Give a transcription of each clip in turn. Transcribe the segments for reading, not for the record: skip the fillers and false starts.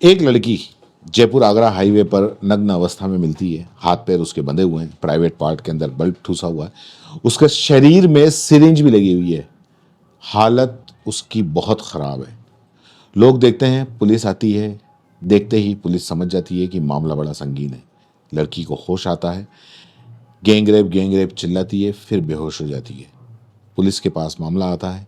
एक लड़की जयपुर आगरा हाईवे पर नग्न अवस्था में मिलती है। हाथ पैर उसके बंधे हुए हैं, प्राइवेट पार्ट के अंदर बल्ब ठूसा हुआ है, उसके शरीर में सिरिंज भी लगी हुई है। हालत उसकी बहुत खराब है। लोग देखते हैं, पुलिस आती है। देखते ही पुलिस समझ जाती है कि मामला बड़ा संगीन है। लड़की को होश आता है, गैंग रेप चिल्लाती है, फिर बेहोश हो जाती है। पुलिस के पास मामला आता है।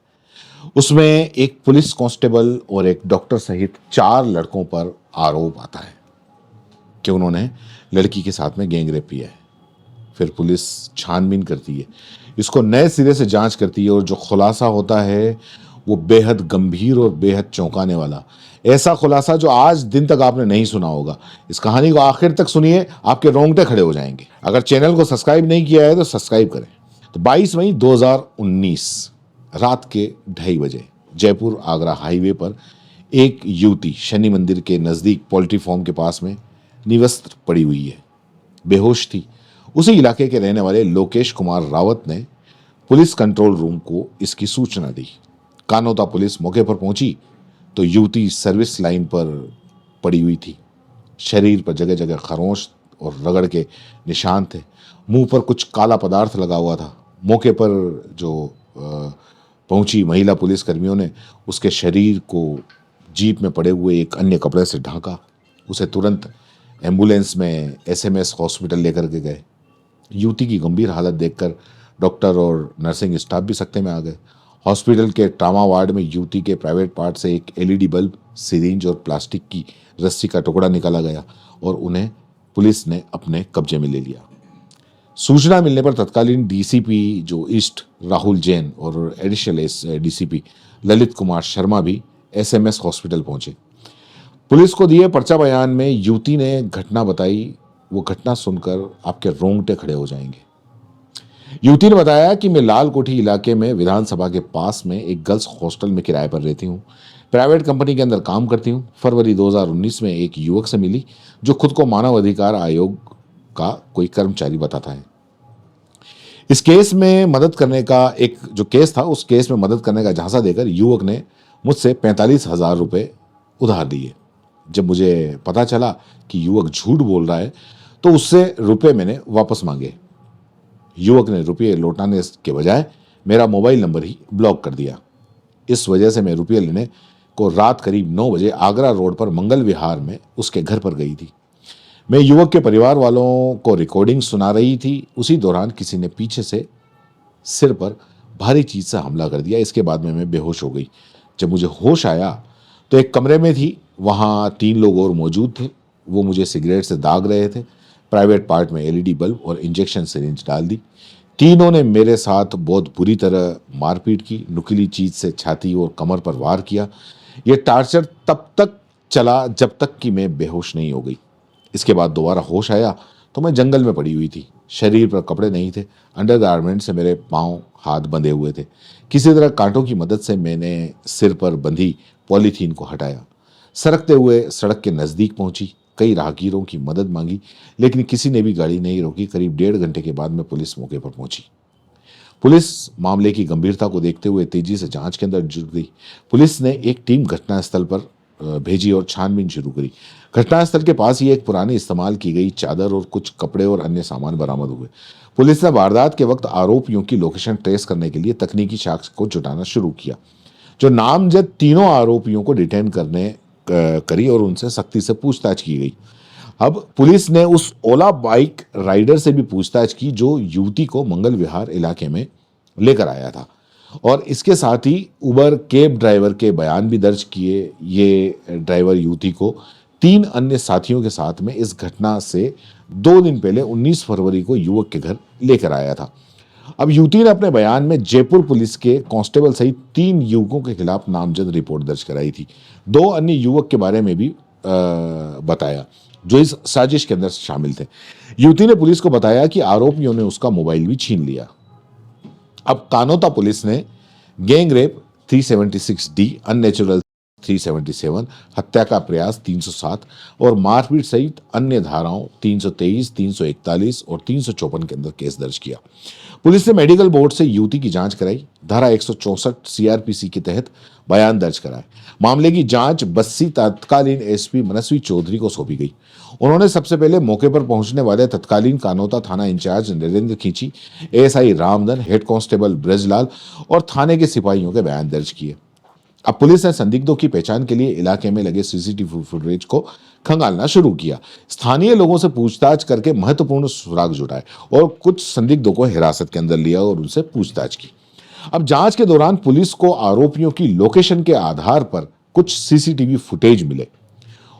उसमें एक पुलिस कांस्टेबल और एक डॉक्टर सहित 4 लड़कों पर आरोप आता है कि उन्होंने लड़की के साथ में गैंग रेप किया है। फिर पुलिस छानबीन करती है, इसको नए सिरे से जांच करती है और जो खुलासा होता है वो बेहद गंभीर और बेहद चौंकाने वाला। ऐसा खुलासा जो आज दिन तक आपने नहीं सुना होगा। इस कहानी को आखिर तक सुनिए, आपके रोंगटे खड़े हो जाएंगे। अगर चैनल को सब्सक्राइब नहीं किया है तो सब्सक्राइब करें। तो 22 मई 2019 रात के 2:30 बजे जयपुर आगरा हाईवे पर एक युवती शनि मंदिर के नज़दीक पोल्ट्री फार्म के पास में निवस्त्र पड़ी हुई है, बेहोश थी। उसी इलाके के रहने वाले लोकेश कुमार रावत ने पुलिस कंट्रोल रूम को इसकी सूचना दी। कानोता पुलिस मौके पर पहुंची तो युवती सर्विस लाइन पर पड़ी हुई थी। शरीर पर जगह जगह खरोंच और रगड़ के निशान थे। मुंह पर कुछ काला पदार्थ लगा हुआ था। मौके पर जो पहुंची महिला पुलिस कर्मियों ने उसके शरीर को जीप में पड़े हुए एक अन्य कपड़े से ढांका। उसे तुरंत एम्बुलेंस में एसएमएस हॉस्पिटल लेकर के गए। युवती की गंभीर हालत देखकर डॉक्टर और नर्सिंग स्टाफ भी सकते में आ गए। हॉस्पिटल के ट्रामा वार्ड में युवती के प्राइवेट पार्ट से एक एलईडी बल्ब, सिरिंज और प्लास्टिक की रस्सी का टुकड़ा निकाला गया और उन्हें पुलिस ने अपने कब्जे में ले लिया। सूचना मिलने पर तत्कालीन डीसीपी जो ईस्ट राहुल जैन और एडिशनल डीसीपी ललित कुमार शर्मा भी एसएमएस हॉस्पिटल पहुंचे। पुलिस को दिए पर्चा बयान में युवती ने घटना बताई। वो घटना सुनकर आपके रोंगटे खड़े हो जाएंगे। युवती ने बताया कि मैं लाल कोठी इलाके में विधानसभा के पास में एक गर्ल्स हॉस्टल में किराए पर रहती हूँ। प्राइवेट कंपनी के अंदर काम करती हूँ। फरवरी 2019 में एक युवक से मिली जो खुद को मानव अधिकार आयोग का कोई कर्मचारी बताता है। इस केस में मदद करने का एक जो केस था, उस केस में मदद करने का झांसा देकर युवक ने मुझसे 45,000 रुपये उधार लिए। जब मुझे पता चला कि युवक झूठ बोल रहा है तो उससे रुपए मैंने वापस मांगे। युवक ने रुपये लौटाने के बजाय मेरा मोबाइल नंबर ही ब्लॉक कर दिया। इस वजह से मैं रुपये लेने को रात करीब 9 बजे आगरा रोड पर मंगल विहार में उसके घर पर गई थी। मैं युवक के परिवार वालों को रिकॉर्डिंग सुना रही थी। उसी दौरान किसी ने पीछे से सिर पर भारी चीज से हमला कर दिया। इसके बाद में मैं बेहोश हो गई। जब मुझे होश आया तो एक कमरे में थी, वहाँ 3 लोग और मौजूद थे। वो मुझे सिगरेट से दाग रहे थे। प्राइवेट पार्ट में एलईडी बल्ब और इंजेक्शन सिरिंज डाल दी। तीनों ने मेरे साथ बहुत बुरी तरह मारपीट की। नुकीली चीज से छाती और कमर पर वार किया। ये टार्चर तब तक चला जब तक कि मैं बेहोश नहीं हो गई। इसके बाद दोबारा होश आया तो मैं जंगल में पड़ी हुई थी। शरीर पर कपड़े नहीं थे। अंडरगारमेंट से मेरे पांव हाथ बंधे हुए थे। किसी तरह कांटों की मदद से मैंने सिर पर बंधी पॉलीथीन को हटाया। सरकते हुए सड़क के नज़दीक पहुंची। कई राहगीरों की मदद मांगी लेकिन किसी ने भी गाड़ी नहीं रोकी। करीब 1.5 घंटे के बाद में पुलिस मौके पर पहुंची। पुलिस मामले की गंभीरता को देखते हुए तेजी से जांच के अंदर जुट गई। पुलिस ने एक टीम घटनास्थल पर भेजी और छानबीन शुरू करी। घटनास्थल के पास ही एक पुरानी इस्तेमाल की गई चादर और कुछ कपड़े और अन्य सामान बरामद हुए। पुलिस ने वारदात के वक्त आरोपियों की लोकेशन ट्रेस करने के लिए तकनीकी साक्ष्य को जुटाना शुरू किया। जो नामजद तीनों आरोपियों को डिटेन करने करी और उनसे सख्ती से पूछताछ की गई। अब पुलिस ने उस ओला बाइक राइडर से भी पूछताछ की जो युवती को मंगल विहार इलाके में लेकर आया था और इसके साथ ही उबर कैब ड्राइवर के बयान भी दर्ज किए। ये ड्राइवर युवती को 3 अन्य साथियों के साथ में इस घटना से 2 दिन पहले 19 फरवरी को युवक के घर लेकर आया था। अब युवती ने अपने बयान में जयपुर पुलिस के कांस्टेबल सहित 3 युवकों के खिलाफ नामजद रिपोर्ट दर्ज कराई थी। 2 अन्य युवक के बारे में भी बताया जो इस साजिश के अंदर शामिल थे। युवती ने पुलिस को बताया कि आरोपियों ने उसका मोबाइल भी छीन लिया। अब कानोता पुलिस ने गैंग रेप 376D अननेचुरल 377, हत्या का प्रयास 307 और मारपीट सहित अन्य धाराओं 323, 341 और 354 के अंदर केस दर्ज किया। पुलिस ने मेडिकल बोर्ड से युवती की जांच कराई, धारा 164 सीआरपीसी के तहत बयान दर्ज कराए। मामले की जांच बस्सी तत्कालीन एसपी मनस्वी चौधरी को सौंपी गई। उन्होंने सबसे पहले मौके पर पहुंचने वाले तत्कालीन कानोता थाना in charge Narendra Khinchi, ASI Ramdhan, head constable Brajlal और थाने के सिपाहियों के बयान दर्ज किए। अब पुलिस ने संदिग्धों की पहचान के लिए इलाके में लगे सीसीटीवी फुटेज को खंगालना शुरू किया। स्थानीय लोगों से पूछताछ करके महत्वपूर्ण सुराग जुटाए और कुछ संदिग्धों को हिरासत के अंदर लिया और उनसे पूछताछ की। अब जांच के दौरान पुलिस को आरोपियों की लोकेशन के आधार पर कुछ सीसीटीवी फुटेज मिले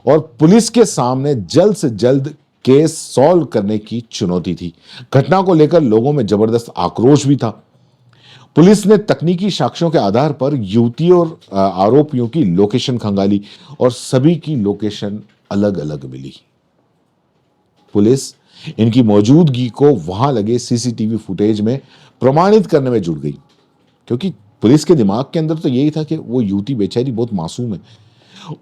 और पुलिस के सामने जल्द से जल्द केस सॉल्व करने की चुनौती थी। घटना को लेकर लोगों में जबरदस्त आक्रोश भी था। पुलिस ने तकनीकी साक्ष्यों के आधार पर युवती और आरोपियों की लोकेशन खंगाली और सभी की लोकेशन अलग अलग मिली। पुलिस इनकी मौजूदगी को वहां लगे सीसीटीवी फुटेज में प्रमाणित करने में जुट गई, क्योंकि पुलिस के दिमाग के अंदर तो यही था कि वो युवती बेचारी बहुत मासूम है।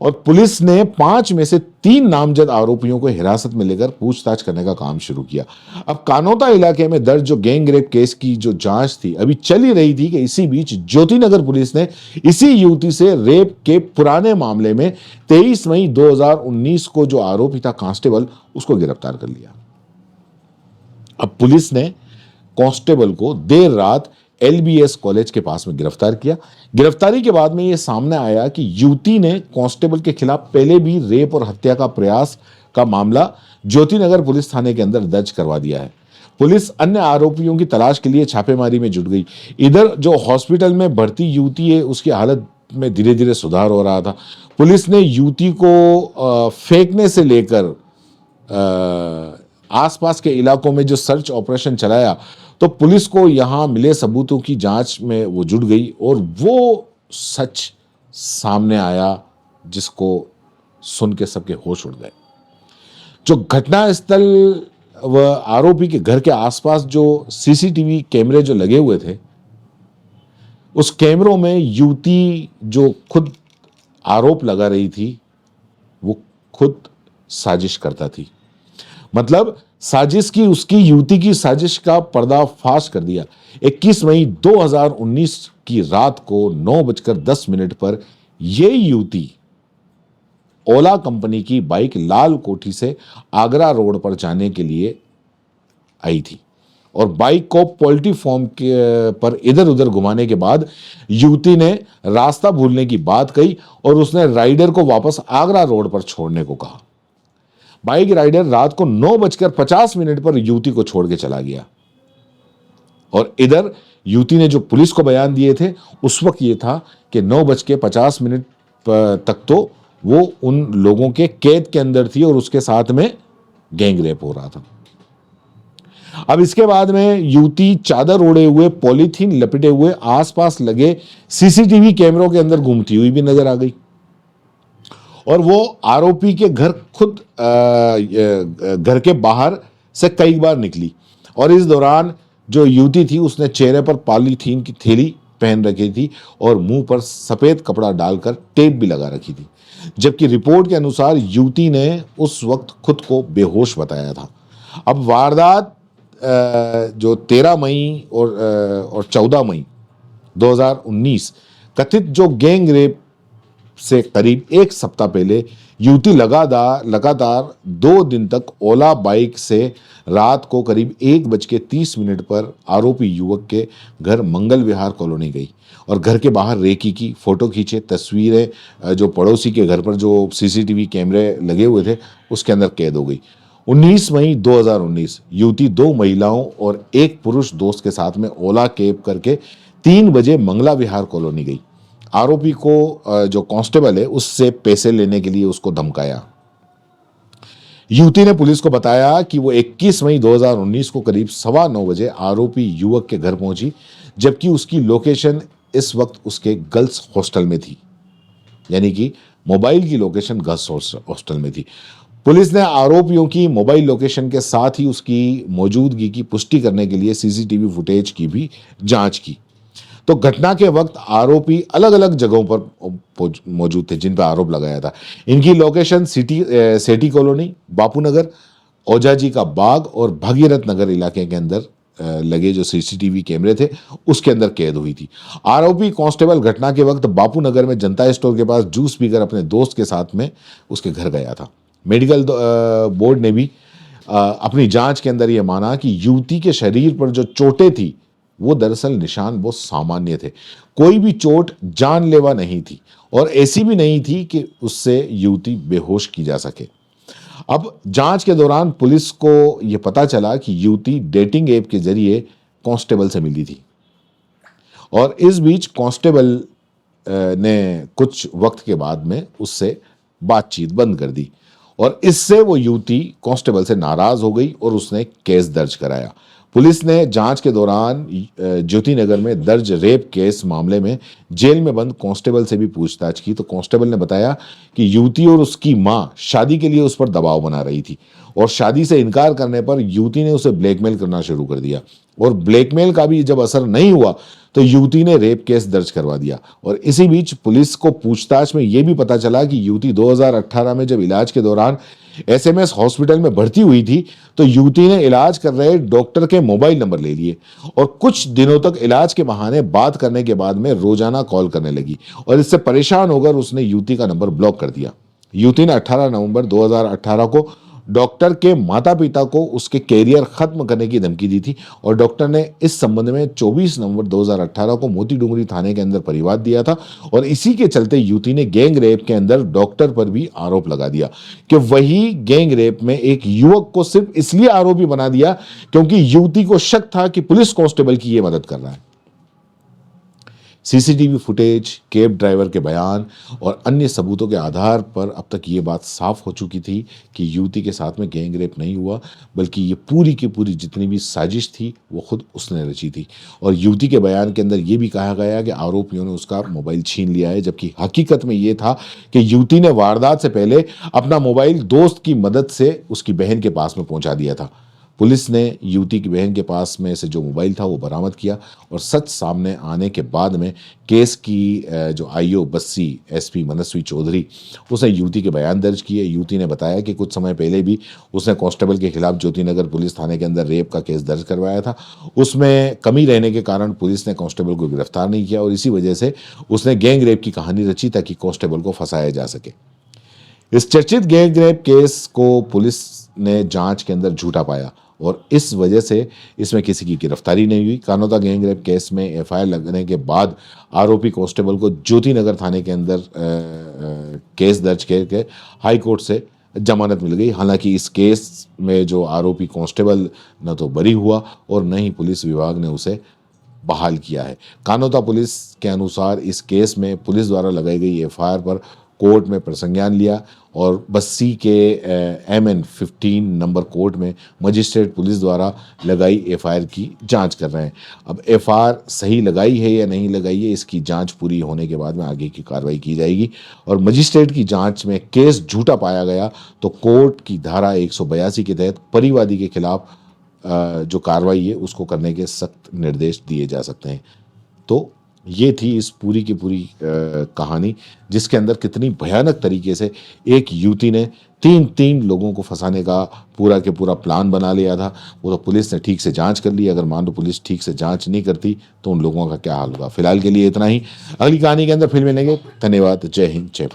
और पुलिस ने 5 में से 3 नामजद आरोपियों को हिरासत में लेकर पूछताछ करने का काम शुरू किया। अब कानोता इलाके में दर्ज जो गैंग रेप केस की जो जांच थी अभी चल ही रही थी कि इसी बीच ज्योतिनगर पुलिस ने इसी युवती से रेप के पुराने मामले में 23 मई 2019 को जो आरोपी था कांस्टेबल, उसको गिरफ्तार कर लिया। अब पुलिस ने कांस्टेबल को देर रात एलबीएस कॉलेज के पास में गिरफ्तार किया। गिरफ्तारी के बाद में यह सामने आया कि युवती ने कांस्टेबल के खिलाफ पहले भी रेप और हत्या का प्रयास का मामला ज्योतिनगर पुलिस थाने के अंदर दर्ज करवा दिया है। पुलिस अन्य आरोपियों की तलाश के लिए छापेमारी में जुट गई। इधर जो हॉस्पिटल में भर्ती युवती है उसकी हालत में धीरे धीरे सुधार हो रहा था। पुलिस ने युवती को फेंकने से लेकर आसपास के इलाकों में जो सर्च ऑपरेशन चलाया, तो पुलिस को यहां मिले सबूतों की जांच में वो जुट गई और वो सच सामने आया जिसको सुन के सबके होश उड़ गए। जो घटनास्थल व आरोपी के घर के आसपास जो सीसीटीवी कैमरे जो लगे हुए थे, उस कैमरों में युवती जो खुद आरोप लगा रही थी वो खुद साजिश करता थी। मतलब साजिश की, उसकी युवती की साजिश का पर्दाफाश कर दिया। 21 मई 2019 की रात को 9:10 पर यह युवती ओला कंपनी की बाइक लाल कोठी से आगरा रोड पर जाने के लिए आई थी और बाइक को पोल्ट्री फार्म के पर इधर उधर घुमाने के बाद युवती ने रास्ता भूलने की बात कही और उसने राइडर को वापस आगरा रोड पर छोड़ने को कहा। बाइक राइडर रात को 9:50 पर युवती को छोड़ के चला गया और इधर युवती ने जो पुलिस को बयान दिए थे उस वक्त ये था कि 9:50 तक तो वो उन लोगों के कैद के अंदर थी और उसके साथ में गैंग रेप हो रहा था। अब इसके बाद में युवती चादर ओढ़े हुए, पॉलीथीन लपेटे हुए आसपास लगे सीसीटीवी कैमरों के अंदर घूमती हुई भी नजर आ गई और वो आरोपी के घर खुद घर के बाहर से कई बार निकली और इस दौरान जो युवती थी उसने चेहरे पर पॉलीथीन की थैली पहन रखी थी और मुंह पर सफेद कपड़ा डालकर टेप भी लगा रखी थी, जबकि रिपोर्ट के अनुसार युवती ने उस वक्त खुद को बेहोश बताया था। अब वारदात जो 13 मई और 14 मई 2019 कथित जो गैंग रेप से करीब 1 सप्ताह पहले युवती लगातार 2 दिन तक ओला बाइक से रात को करीब 1:30 पर आरोपी युवक के घर मंगल विहार कॉलोनी गई और घर के बाहर रेकी की, फोटो खींचे, तस्वीरें जो पड़ोसी के घर पर जो सीसीटीवी कैमरे लगे हुए थे उसके अंदर कैद हो गई। 19 मई 2019 युवती 2 महिलाओं और 1 पुरुष दोस्त के साथ में ओला कैब करके 3 बजे मंगला विहार कॉलोनी गई। आरोपी को जो कांस्टेबल है उससे पैसे लेने के लिए उसको धमकाया। युवती ने पुलिस को बताया कि वो 21 मई 2019 को करीब 9:15 बजे आरोपी युवक के घर पहुंची, जबकि उसकी लोकेशन इस वक्त उसके गर्ल्स हॉस्टल में थी, यानी कि मोबाइल की लोकेशन गर्ल्स हॉस्टल में थी। पुलिस ने आरोपियों की मोबाइल लोकेशन के साथ ही उसकी मौजूदगी की पुष्टि करने के लिए सीसीटीवी फुटेज की भी जांच की। तो घटना के वक्त आरोपी अलग अलग जगहों पर मौजूद थे जिन पर आरोप लगाया था। इनकी लोकेशन सेठी कॉलोनी, बापू नगर, ओझाजी का बाग और भगीरथ नगर इलाके के अंदर लगे जो सीसीटीवी कैमरे थे उसके अंदर कैद हुई थी। आरोपी कांस्टेबल घटना के वक्त बापू नगर में जनता स्टोर के पास जूस पीकर अपने दोस्त के साथ में उसके घर गया था। मेडिकल बोर्ड ने भी अपनी जांच के अंदर यह माना कि युवती के शरीर पर जो चोटें थी वो दरअसल निशान बहुत सामान्य थे, कोई भी चोट जानलेवा नहीं थी और ऐसी भी नहीं थी कि उससे युवती बेहोश की जा सके। अब जांच के दौरान पुलिस को यह पता चला कि युवती डेटिंग ऐप के जरिए कांस्टेबल से मिली थी और इस बीच कांस्टेबल ने कुछ वक्त के बाद में उससे बातचीत बंद कर दी और इससे वो युवती कांस्टेबल से नाराज हो गई और उसने केस दर्ज कराया। पुलिस ने जांच के दौरान ज्योति नगर में दर्ज रेप केस मामले में जेल में बंद कांस्टेबल से भी पूछताछ की तो कांस्टेबल ने बताया कि युवती और उसकी मां शादी के लिए उस पर दबाव बना रही थी और शादी से इनकार करने पर युवती ने उसे ब्लैकमेल करना शुरू कर दिया और ब्लैकमेल का भी जब असर नहीं हुआ तो युवती ने रेप केस दर्ज करवा दिया। और इसी बीच पुलिस को पूछताछ में यह भी पता चला कि युवती 2018 में जब इलाज के दौरान एसएमएस हॉस्पिटल में भर्ती हुई थी तो युवती ने इलाज कर रहे डॉक्टर के मोबाइल नंबर ले लिए और कुछ दिनों तक इलाज के बहाने बात करने के बाद में रोजाना कॉल करने लगी और इससे परेशान होकर उसने युवती का नंबर ब्लॉक कर दिया। युवती ने 18 नवंबर 2018 को डॉक्टर के माता पिता को उसके कैरियर खत्म करने की धमकी दी थी और डॉक्टर ने इस संबंध में 24 नवंबर 2018 को मोती डूंगरी थाने के अंदर परिवाद दिया था और इसी के चलते युवती ने गैंग रेप के अंदर डॉक्टर पर भी आरोप लगा दिया कि वही गैंग रेप में एक युवक को सिर्फ इसलिए आरोपी बना दिया क्योंकि युवती को शक था कि पुलिस कांस्टेबल की यह मदद कर रहा है। सीसीटीवी फुटेज, कैब ड्राइवर के बयान और अन्य सबूतों के आधार पर अब तक ये बात साफ हो चुकी थी कि युवती के साथ में गैंग रेप नहीं हुआ बल्कि ये पूरी की पूरी जितनी भी साजिश थी वो खुद उसने रची थी। और युवती के बयान के अंदर ये भी कहा गया कि आरोपियों ने उसका मोबाइल छीन लिया है जबकि हकीकत में ये था कि युवती ने वारदात से पहले अपना मोबाइल दोस्त की मदद से उसकी बहन के पास में पहुंचा दिया था। पुलिस ने युवती की बहन के पास में से जो मोबाइल था वो बरामद किया और सच सामने आने के बाद में केस की जो आईओ बस्सी एसपी मनस्वी चौधरी उसने युवती के बयान दर्ज किए। युवती ने बताया कि कुछ समय पहले भी उसने कांस्टेबल के खिलाफ ज्योति नगर पुलिस थाने के अंदर रेप का केस दर्ज करवाया था। उसमें कमी रहने के कारण पुलिस ने कांस्टेबल को गिरफ्तार नहीं किया और इसी वजह से उसने गैंग रेप की कहानी रची ताकि कांस्टेबल को फंसाया जा सके। इस चर्चित गैंग रेप केस को पुलिस ने जांच के अंदर झूठा पाया और इस वजह से इसमें किसी की गिरफ्तारी नहीं हुई। कानोता गैंग रेप केस में एफआईआर लगने के बाद आरोपी कांस्टेबल को ज्योति नगर थाने के अंदर केस दर्ज करके हाई कोर्ट से जमानत मिल गई। हालांकि इस केस में जो आरोपी कांस्टेबल न तो बरी हुआ और न ही पुलिस विभाग ने उसे बहाल किया है। कानोता पुलिस के अनुसार इस केस में पुलिस द्वारा लगाई गई एफआईआर पर कोर्ट में प्रसंज्ञान लिया और बस्सी के MN 15 नंबर कोर्ट में मजिस्ट्रेट पुलिस द्वारा लगाई एफआईआर की जांच कर रहे हैं। अब एफआईआर सही लगाई है या नहीं लगाई है इसकी जांच पूरी होने के बाद में आगे की कार्रवाई की जाएगी और मजिस्ट्रेट की जांच में केस झूठा पाया गया तो कोर्ट की धारा 182 के तहत परिवादी के खिलाफ जो कार्रवाई है उसको करने के सख्त निर्देश दिए जा सकते हैं। तो ये थी इस पूरी की पूरी कहानी जिसके अंदर कितनी भयानक तरीके से एक युवती ने तीन लोगों को फंसाने का पूरा के पूरा प्लान बना लिया था। वो तो पुलिस ने ठीक से जांच कर ली, अगर मान लो पुलिस ठीक से जांच नहीं करती तो उन लोगों का क्या हाल होगा। फिलहाल के लिए इतना ही, अगली कहानी के अंदर फिर मिलेंगे। धन्यवाद। जय हिंद, जय भारत।